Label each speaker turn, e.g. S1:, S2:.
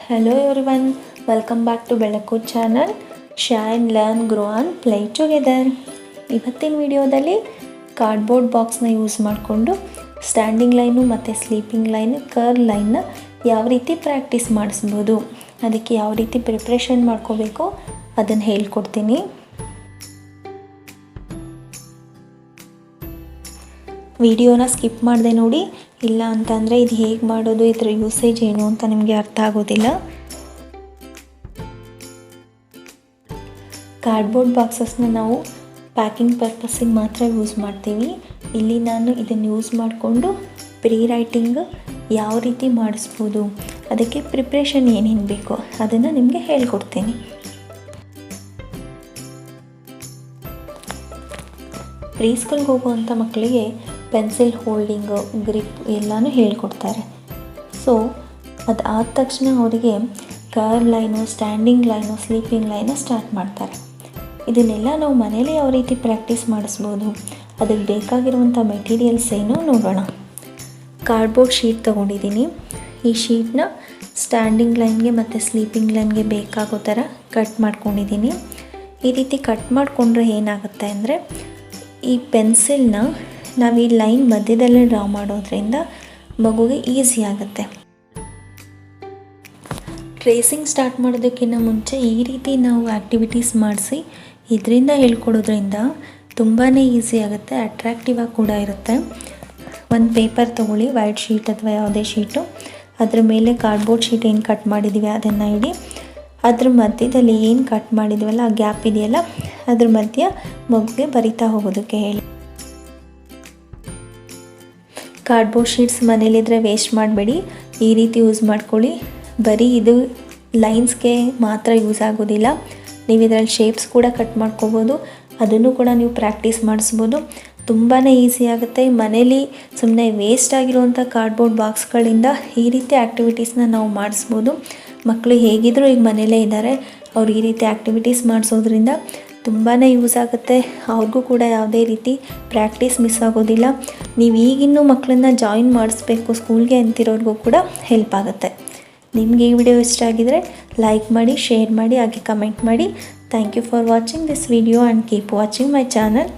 S1: Hello everyone, welcome back to Belaku channel. Shine, learn, grow and play together. ಇವತ್ತಿನ ವಿಡಿಯೋದಲ್ಲಿ cardboard ಬಾಕ್ಸ್ನ use ಮಾಡಿಕೊಂಡು standing line ಮತ್ತು sleeping line, curl ಲೈನ್ನ ಯಾವ ರೀತಿ ಪ್ರಾಕ್ಟೀಸ್ ಮಾಡಿಸ್ಬೋದು, ಅದಕ್ಕೆ ಯಾವ ರೀತಿ ಪ್ರಿಪ್ರೇಷನ್ ಮಾಡ್ಕೋಬೇಕು ಅದನ್ನು ಹೇಳ್ಕೊಡ್ತೀನಿ. ವಿಡಿಯೋನ ಸ್ಕಿಪ್ ಮಾಡದೆ ನೋಡಿ, ಇಲ್ಲ ಅಂತಂದರೆ ಇದು ಹೇಗೆ ಮಾಡೋದು, ಇದರ ಯೂಸೇಜ್ ಏನು ಅಂತ ನಿಮಗೆ ಅರ್ಥ ಆಗೋದಿಲ್ಲ. ಕಾರ್ಡ್ಬೋರ್ಡ್ ಬಾಕ್ಸಸ್ನ ನಾವು ಪ್ಯಾಕಿಂಗ್ ಪರ್ಪಸ್ಸಿಗೆ ಮಾತ್ರ ಯೂಸ್ ಮಾಡ್ತೀವಿ. ಇಲ್ಲಿ ನಾನು ಇದನ್ನು ಯೂಸ್ ಮಾಡಿಕೊಂಡು ಪ್ರೀ ರೈಟಿಂಗ್ ಯಾವ ರೀತಿ ಮಾಡಿಸ್ಬೋದು, ಅದಕ್ಕೆ ಪ್ರಿಪ್ರೇಷನ್ ಏನೇನು ಬೇಕೋ ಅದನ್ನು ನಿಮಗೆ ಹೇಳ್ಕೊಡ್ತೀನಿ. ಪ್ರೀ ಸ್ಕೂಲ್ಗೆ ಹೋಗುವಂಥ ಮಕ್ಕಳಿಗೆ ಪೆನ್ಸಿಲ್ ಹೋಲ್ಡಿಂಗು, ಗ್ರಿಪ್ ಎಲ್ಲನೂ ಹೇಳ್ಕೊಡ್ತಾರೆ. ಸೊ ಅದಾದ ತಕ್ಷಣ ಅವರಿಗೆ curl line, standing line, sleeping line start ಮಾಡ್ತಾರೆ. ಇದನ್ನೆಲ್ಲ ನಾವು ಮನೇಲಿ ಯಾವ ರೀತಿ ಪ್ರಾಕ್ಟೀಸ್ ಮಾಡಿಸ್ಬೋದು, ಅದಕ್ಕೆ ಬೇಕಾಗಿರುವಂಥ ಮೆಟೀರಿಯಲ್ಸ್ ಏನು ನೋಡೋಣ. ಕಾರ್ಡ್ಬೋರ್ಡ್ ಶೀಟ್ ತೊಗೊಂಡಿದ್ದೀನಿ. ಈ ಶೀಟ್ನ ಸ್ಟ್ಯಾಂಡಿಂಗ್ ಲೈನ್ಗೆ ಮತ್ತು ಸ್ಲೀಪಿಂಗ್ ಲೈನ್ಗೆ ಬೇಕಾಗೋ ಥರ ಕಟ್ ಮಾಡ್ಕೊಂಡಿದ್ದೀನಿ. ಈ ರೀತಿ ಕಟ್ ಮಾಡಿಕೊಂಡ್ರೆ ಏನಾಗುತ್ತೆ ಅಂದರೆ, ಈ ಪೆನ್ಸಿಲ್ನ ನಾವು ಈ ಲೈನ್ ಮಧ್ಯದಲ್ಲೇ ಡ್ರಾ ಮಾಡೋದ್ರಿಂದ ಮಗುಗೆ ಈಸಿ ಆಗುತ್ತೆ. ಟ್ರೇಸಿಂಗ್ ಸ್ಟಾರ್ಟ್ ಮಾಡೋದಕ್ಕಿಂತ ಮುಂಚೆ ಈ ರೀತಿ ನಾವು ಆ್ಯಕ್ಟಿವಿಟೀಸ್ ಮಾಡಿಸಿ ಇದರಿಂದ ಹೇಳ್ಕೊಡೋದ್ರಿಂದ ತುಂಬಾ ಈಸಿ ಆಗುತ್ತೆ, ಅಟ್ರ್ಯಾಕ್ಟಿವ್ ಆಗಿ ಕೂಡ ಇರುತ್ತೆ. ಒಂದು ಪೇಪರ್ ತೊಗೊಳ್ಳಿ, ವೈಟ್ ಶೀಟ್ ಅಥವಾ ಯಾವುದೇ ಶೀಟು, ಅದ್ರ ಮೇಲೆ ಕಾರ್ಡ್ಬೋರ್ಡ್ ಶೀಟ್ ಏನು ಕಟ್ ಮಾಡಿದ್ದೀವಿ ಅದನ್ನು ಇಡಿ. ಅದ್ರ ಮಧ್ಯದಲ್ಲಿ ಏನು ಕಟ್ ಮಾಡಿದ್ವಲ್ಲ ಆ ಗ್ಯಾಪ್ ಇದೆಯಲ್ಲ, ಅದ್ರ ಮಧ್ಯ ಮಗುಗೆ ಬರಿತಾ ಹೋಗೋದಕ್ಕೆ ಹೇಳಿ. ಕಾರ್ಡ್ಬೋರ್ಡ್ ಶೀಟ್ಸ್ ಮನೇಲಿದ್ದರೆ ವೇಸ್ಟ್ ಮಾಡಬೇಡಿ, ಈ ರೀತಿ ಯೂಸ್ ಮಾಡ್ಕೊಳ್ಳಿ. ಬರೀ ಇದು ಲೈನ್ಸ್ಗೆ ಮಾತ್ರ ಯೂಸ್ ಆಗೋದಿಲ್ಲ, ನೀವು ಇದರಲ್ಲಿ ಶೇಪ್ಸ್ ಕೂಡ ಕಟ್ ಮಾಡ್ಕೋಬೋದು, ಅದನ್ನು ಕೂಡ ನೀವು ಪ್ರಾಕ್ಟೀಸ್ ಮಾಡಿಸ್ಬೋದು. ತುಂಬಾ ಈಸಿ ಆಗುತ್ತೆ. ಮನೇಲಿ ಸುಮ್ಮನೆ ವೇಸ್ಟ್ ಆಗಿರುವಂಥ ಕಾರ್ಡ್ಬೋರ್ಡ್ ಬಾಕ್ಸ್ಗಳಿಂದ ಈ ರೀತಿ ಆ್ಯಕ್ಟಿವಿಟೀಸ್ನ ನಾವು ಮಾಡಿಸ್ಬೋದು. ಮಕ್ಕಳು ಹೇಗಿದ್ದರೂ ಈಗ ಮನೇಲೇ ಇದ್ದಾರೆ, ಅವ್ರು ಈ ರೀತಿ ಆ್ಯಕ್ಟಿವಿಟೀಸ್ ಮಾಡಿಸೋದ್ರಿಂದ ತುಂಬಾ ಯೂಸ್ ಆಗುತ್ತೆ. ಅವ್ರಿಗೂ ಕೂಡ ಯಾವುದೇ ರೀತಿ ಪ್ರಾಕ್ಟೀಸ್ ಮಿಸ್ ಆಗೋದಿಲ್ಲ. ನೀವು ಈಗಿನ್ನೂ ಮಕ್ಕಳನ್ನ ಜಾಯಿನ್ ಮಾಡಿಸ್ಬೇಕು ಸ್ಕೂಲ್ಗೆ ಅಂತಿರೋರಿಗೂ ಕೂಡ ಹೆಲ್ಪ್ ಆಗುತ್ತೆ. ನಿಮಗೆ ಈ ವಿಡಿಯೋ ಇಷ್ಟ ಆಗಿದರೆ ಲೈಕ್ ಮಾಡಿ, ಶೇರ್ ಮಾಡಿ, ಹಾಗೆ ಕಮೆಂಟ್ ಮಾಡಿ. Thank you for watching this video and keep watching my channel.